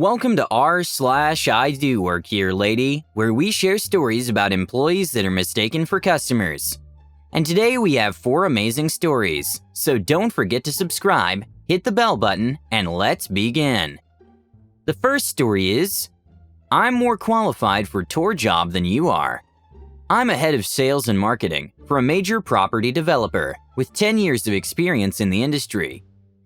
Welcome to r/IDOWorkHereLady, where we share stories about employees that are mistaken for customers. And today we have 4 amazing stories, so don't forget to subscribe, hit the bell button, and let's begin. The first story is, I'm more qualified for tour job than you are. I'm a head of sales and marketing for a major property developer with 10 years of experience in the industry.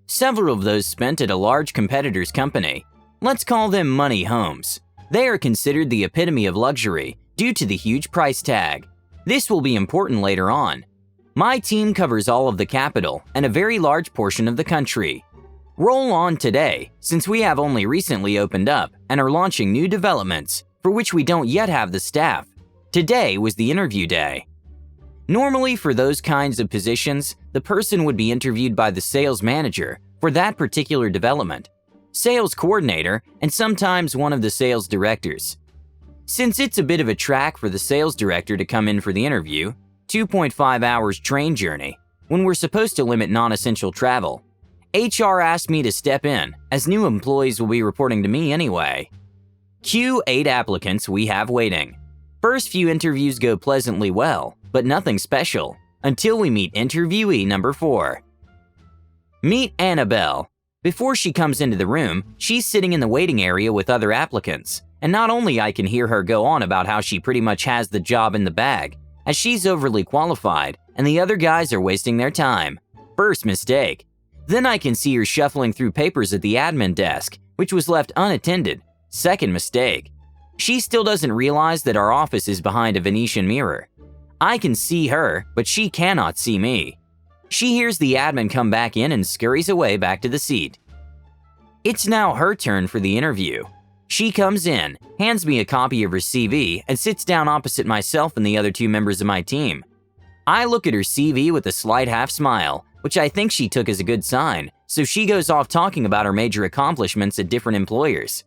Several of those spent at a large competitor's company. Let's call them money homes. They are considered the epitome of luxury due to the huge price tag. This will be important later on. My team covers all of the capital and a very large portion of the country. Roll on today, since we have only recently opened up and are launching new developments for which we don't yet have the staff. Today was the interview day. Normally for those kinds of positions, the person would be interviewed by the sales manager for that particular development, sales coordinator, and sometimes one of the sales directors. Since it's a bit of a track for the sales director to come in for the interview, 2.5 hours train journey, when we're supposed to limit non-essential travel, HR asked me to step in, as new employees will be reporting to me anyway. Cue 8 applicants we have waiting. First few interviews go pleasantly well, but nothing special, until we meet interviewee number 4. Meet Annabelle. Before she comes into the room, she's sitting in the waiting area with other applicants, and not only I can hear her go on about how she pretty much has the job in the bag, as she's overly qualified and the other guys are wasting their time. First mistake. Then I can see her shuffling through papers at the admin desk, which was left unattended. Second mistake. She still doesn't realize that our office is behind a Venetian mirror. I can see her, but she cannot see me. She hears the admin come back in and scurries away back to the seat. It's now her turn for the interview. She comes in, hands me a copy of her CV, and sits down opposite myself and the other 2 members of my team. I look at her CV with a slight half smile, which I think she took as a good sign, so she goes off talking about her major accomplishments at different employers.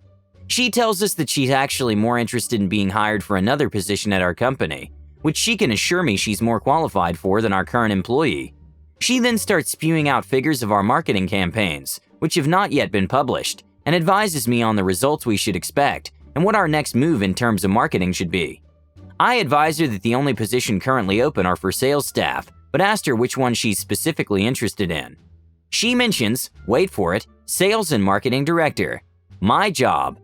She tells us that she's actually more interested in being hired for another position at our company, which she can assure me she's more qualified for than our current employee. She then starts spewing out figures of our marketing campaigns, which have not yet been published, and advises me on the results we should expect and what our next move in terms of marketing should be. I advise her that the only position currently open are for sales staff, but asked her which one she's specifically interested in. She mentions, wait for it, sales and marketing director. My job.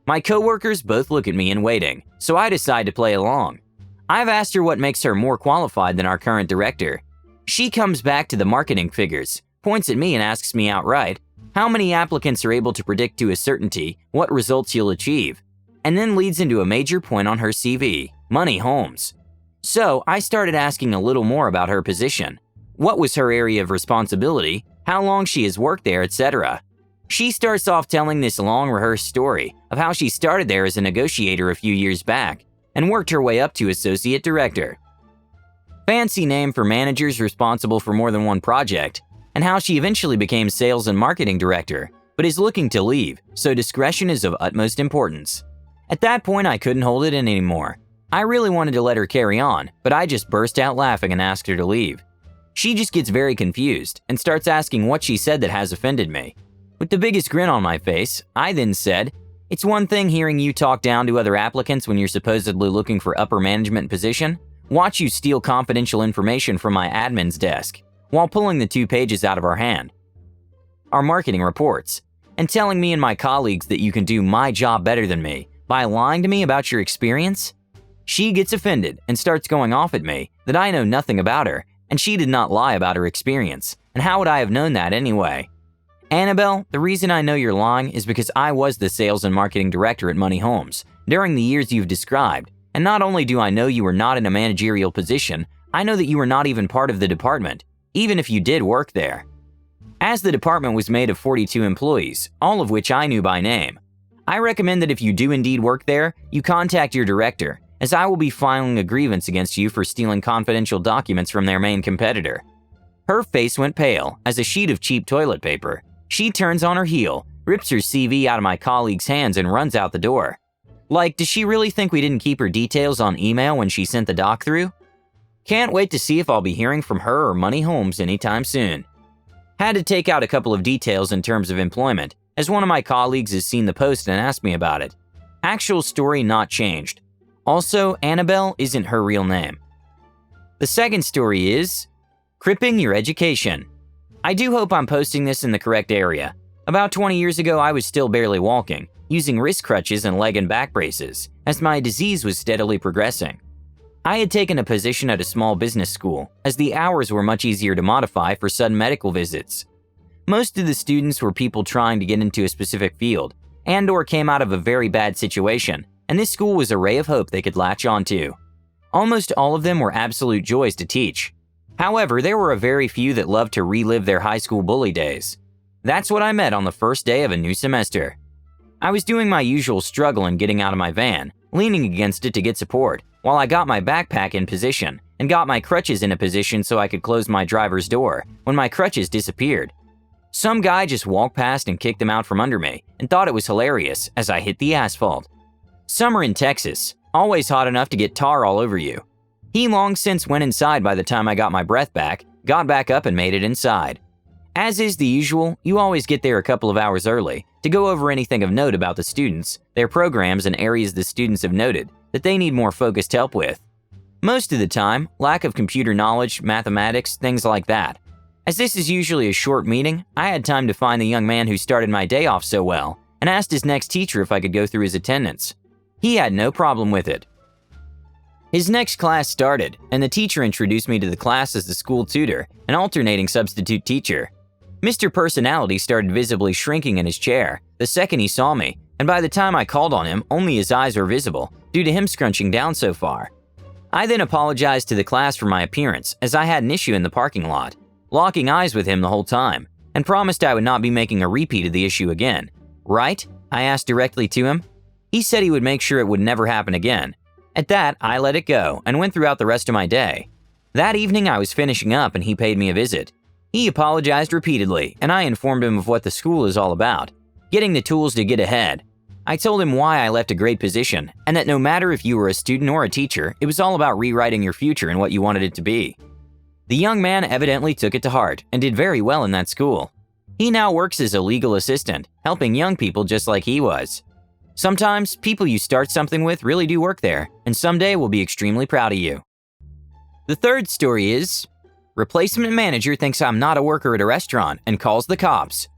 My coworkers both look at me in waiting, so I decide to play along. I've asked her what makes her more qualified than our current director. She comes back to the marketing figures, points at me and asks me outright, how many applicants are able to predict to a certainty what results you'll achieve, and then leads into a major point on her CV, money homes. So I started asking a little more about her position. What was her area of responsibility, how long she has worked there, etc. She starts off telling this long rehearsed story of how she started there as a negotiator a few years back and worked her way up to associate director. Fancy name for managers responsible for more than one project, and how she eventually became sales and marketing director, but is looking to leave, so discretion is of utmost importance. At that point, I couldn't hold it in anymore. I really wanted to let her carry on, but I just burst out laughing and asked her to leave. She just gets very confused and starts asking what she said that has offended me. With the biggest grin on my face, I then said, it's one thing hearing you talk down to other applicants when you're supposedly looking for upper management position. Watch you steal confidential information from my admin's desk while pulling the 2 pages out of our hand, our marketing reports, and telling me and my colleagues that you can do my job better than me by lying to me about your experience. She gets offended and starts going off at me that I know nothing about her and she did not lie about her experience, and how would I have known that anyway? Annabelle, the reason I know you're lying is because I was the sales and marketing director at Money Homes during the years you've described. And not only do I know you were not in a managerial position, I know that you were not even part of the department, even if you did work there. As the department was made of 42 employees, all of which I knew by name, I recommend that if you do indeed work there, you contact your director, as I will be filing a grievance against you for stealing confidential documents from their main competitor. Her face went pale as a sheet of cheap toilet paper. She turns on her heel, rips her CV out of my colleague's hands and runs out the door. Like, does she really think we didn't keep her details on email when she sent the doc through? Can't wait to see if I'll be hearing from her or Money Homes anytime soon. Had to take out a couple of details in terms of employment, as one of my colleagues has seen the post and asked me about it. Actual story not changed. Also, Annabelle isn't her real name. The second story is Crippin your education. I do hope I'm posting this in the correct area. About 20 years ago, I was still barely walking, using wrist crutches and leg and back braces, as my disease was steadily progressing. I had taken a position at a small business school, as the hours were much easier to modify for sudden medical visits. Most of the students were people trying to get into a specific field, and/or came out of a very bad situation, and this school was a ray of hope they could latch onto. Almost all of them were absolute joys to teach. However, there were a very few that loved to relive their high school bully days. That's what I met on the first day of a new semester. I was doing my usual struggle in getting out of my van, leaning against it to get support, while I got my backpack in position and got my crutches in a position so I could close my driver's door when my crutches disappeared. Some guy just walked past and kicked them out from under me and thought it was hilarious as I hit the asphalt. Summer in Texas, always hot enough to get tar all over you. He long since went inside by the time I got my breath back, got back up and made it inside. As is the usual, you always get there a couple of hours early to go over anything of note about the students, their programs, and areas the students have noted that they need more focused help with. Most of the time, lack of computer knowledge, mathematics, things like that. As this is usually a short meeting, I had time to find the young man who started my day off so well and asked his next teacher if I could go through his attendance. He had no problem with it. His next class started, and the teacher introduced me to the class as the school tutor, an alternating substitute teacher. Mr. Personality started visibly shrinking in his chair the second he saw me, and by the time I called on him, only his eyes were visible due to him scrunching down so far. I then apologized to the class for my appearance as I had an issue in the parking lot, locking eyes with him the whole time, and promised I would not be making a repeat of the issue again. Right? I asked directly to him. He said he would make sure it would never happen again. At that, I let it go and went throughout the rest of my day. That evening, I was finishing up and he paid me a visit. He apologized repeatedly, and I informed him of what the school is all about, getting the tools to get ahead. I told him why I left a great position, and that no matter if you were a student or a teacher, it was all about rewriting your future and what you wanted it to be. The young man evidently took it to heart and did very well in that school. He now works as a legal assistant, helping young people just like he was. Sometimes, people you start something with really do work there, and someday we'll be extremely proud of you. The third story is, replacement manager thinks I'm not a worker at a restaurant and calls the cops.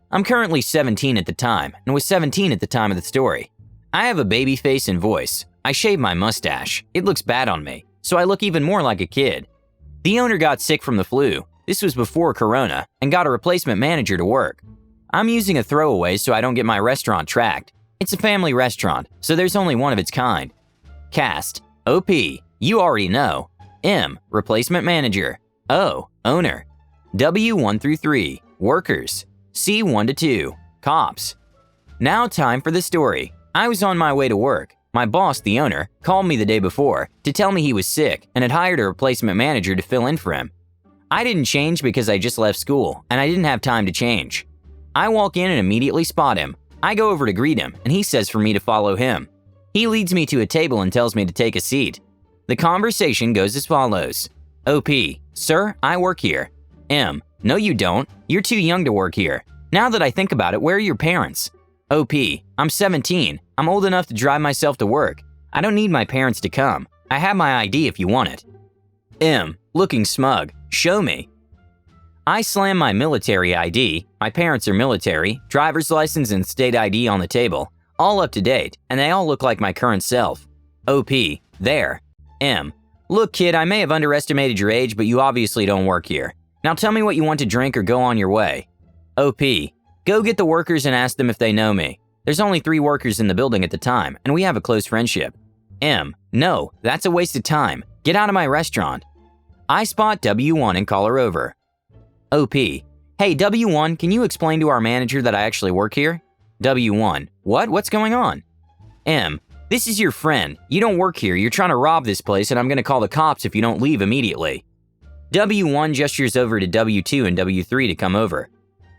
I'm currently 17 at the time, and was 17 at the time of the story. I have a baby face and voice. I shave my mustache. It looks bad on me, so I look even more like a kid. The owner got sick from the flu. This was before Corona, and got a replacement manager to work. I'm using a throwaway so I don't get my restaurant tracked. It's a family restaurant, so there's only one of its kind. Cast, OP, you already know. M, replacement manager. O, owner. W 1 through 3, workers. C 1 to 2, cops. Now time for the story. I was on my way to work. My boss, the owner, called me the day before to tell me he was sick and had hired a replacement manager to fill in for him. I didn't change because I just left school and I didn't have time to change. I walk in and immediately spot him. I go over to greet him and he says for me to follow him. He leads me to a table and tells me to take a seat. The conversation goes as follows. OP, sir, I work here. M, no you don't. You're too young to work here. Now that I think about it, where are your parents? OP, I'm 17. I'm old enough to drive myself to work. I don't need my parents to come. I have my ID if you want it. M, looking smug, show me. I slam my military ID, my parents are military, driver's license and state ID on the table, all up to date, and they all look like my current self. OP, there. M, look kid, I may have underestimated your age, but you obviously don't work here. Now tell me what you want to drink or go on your way. OP, go get the workers and ask them if they know me. There's only 3 workers in the building at the time, and we have a close friendship. M, no, that's a waste of time. Get out of my restaurant. I spot W1 and call her over. OP, hey W1, can you explain to our manager that I actually work here? W1, what? What's going on? M, this is your friend. You don't work here, you're trying to rob this place and I'm gonna call the cops if you don't leave immediately. W1 gestures over to W2 and W3 to come over.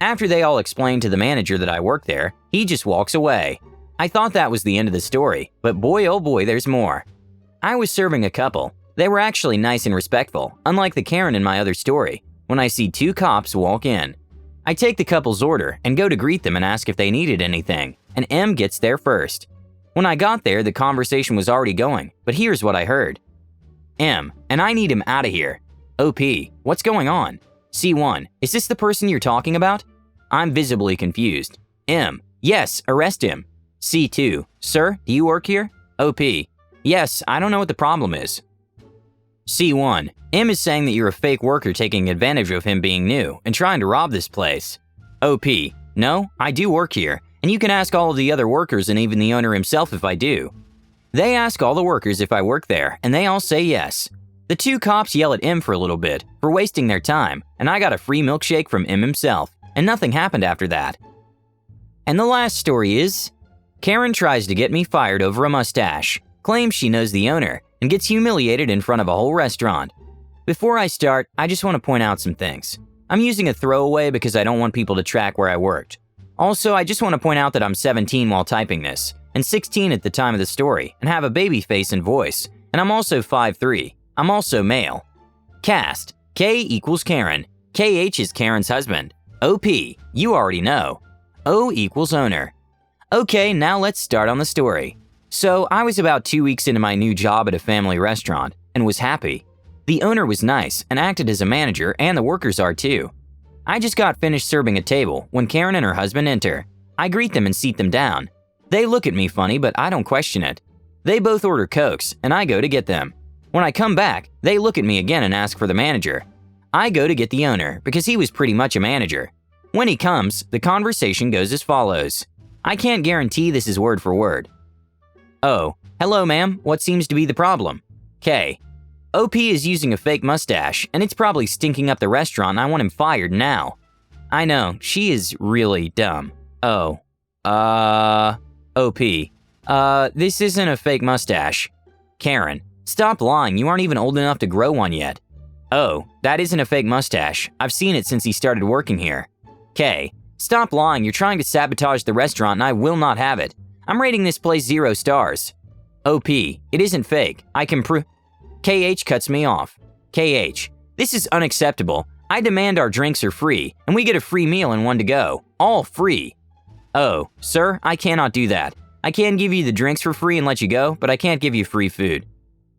After they all explain to the manager that I work there, he just walks away. I thought that was the end of the story, but boy oh boy there's more. I was serving a couple. They were actually nice and respectful, unlike the Karen in my other story, when I see 2 cops walk in. I take the couple's order and go to greet them and ask if they needed anything, and M gets there first. When I got there, the conversation was already going, but here's what I heard. M, and I need him out of here. OP, what's going on? C1, is this the person you're talking about? I'm visibly confused. M, yes, arrest him. C2, sir, do you work here? OP, yes, I don't know what the problem is. C1, M is saying that you're a fake worker taking advantage of him being new and trying to rob this place. OP, no, I do work here, and you can ask all of the other workers and even the owner himself if I do. They ask all the workers if I work there, and they all say yes. The two cops yell at M for a little bit for wasting their time, and I got a free milkshake from M himself, and nothing happened after that. And the last story is, Karen tries to get me fired over a mustache, claims she knows the owner, and gets humiliated in front of a whole restaurant. Before I start, I just want to point out some things. I'm using a throwaway because I don't want people to track where I worked. Also, I just want to point out that I'm 17 while typing this, and 16 at the time of the story, and have a baby face and voice, and I'm also 5'3". I'm also male. Cast, K equals Karen. KH is Karen's husband. OP, you already know. O equals owner. Okay, now let's start on the story. So, I was about 2 weeks into my new job at a family restaurant, and was happy. The owner was nice and acted as a manager, and the workers are too. I just got finished serving a table when Karen and her husband enter. I greet them and seat them down. They look at me funny, but I don't question it. They both order Cokes, and I go to get them. When I come back, they look at me again and ask for the manager. I go to get the owner, because he was pretty much a manager. When he comes, the conversation goes as follows. I can't guarantee this is word for word. O, hello ma'am, what seems to be the problem? K, OP is using a fake mustache, and it's probably stinking up the restaurant and I want him fired now. I know, she is really dumb. O, OP, this isn't a fake mustache. Karen, stop lying, you aren't even old enough to grow one yet. Oh, that isn't a fake mustache. I've seen it since he started working here. K, stop lying, you're trying to sabotage the restaurant and I will not have it. I'm rating this place 0 stars. OP, it isn't fake. I can prove. KH cuts me off. KH, this is unacceptable. I demand our drinks are free, and we get a free meal and one to go. All free. Oh, sir, I cannot do that. I can give you the drinks for free and let you go, but I can't give you free food.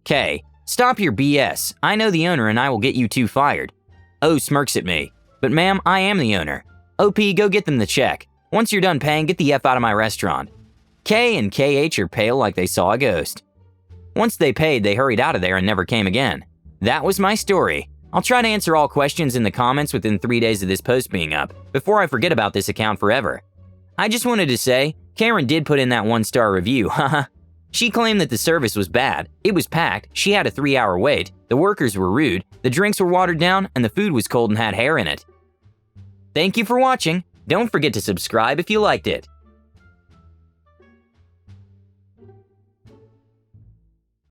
K, stop your BS. I know the owner and I will get you two fired. O smirks at me. But ma'am, I am the owner. OP, go get them the check. Once you're done paying, get the F out of my restaurant. K and KH are pale like they saw a ghost. Once they paid, they hurried out of there and never came again. That was my story. I'll try to answer all questions in the comments within 3 days of this post being up, before I forget about this account forever. I just wanted to say, Karen did put in that 1-star review, haha. She claimed that the service was bad, it was packed, she had a 3-hour wait, the workers were rude, the drinks were watered down, and the food was cold and had hair in it. Thank you for watching. Don't forget to subscribe if you liked it.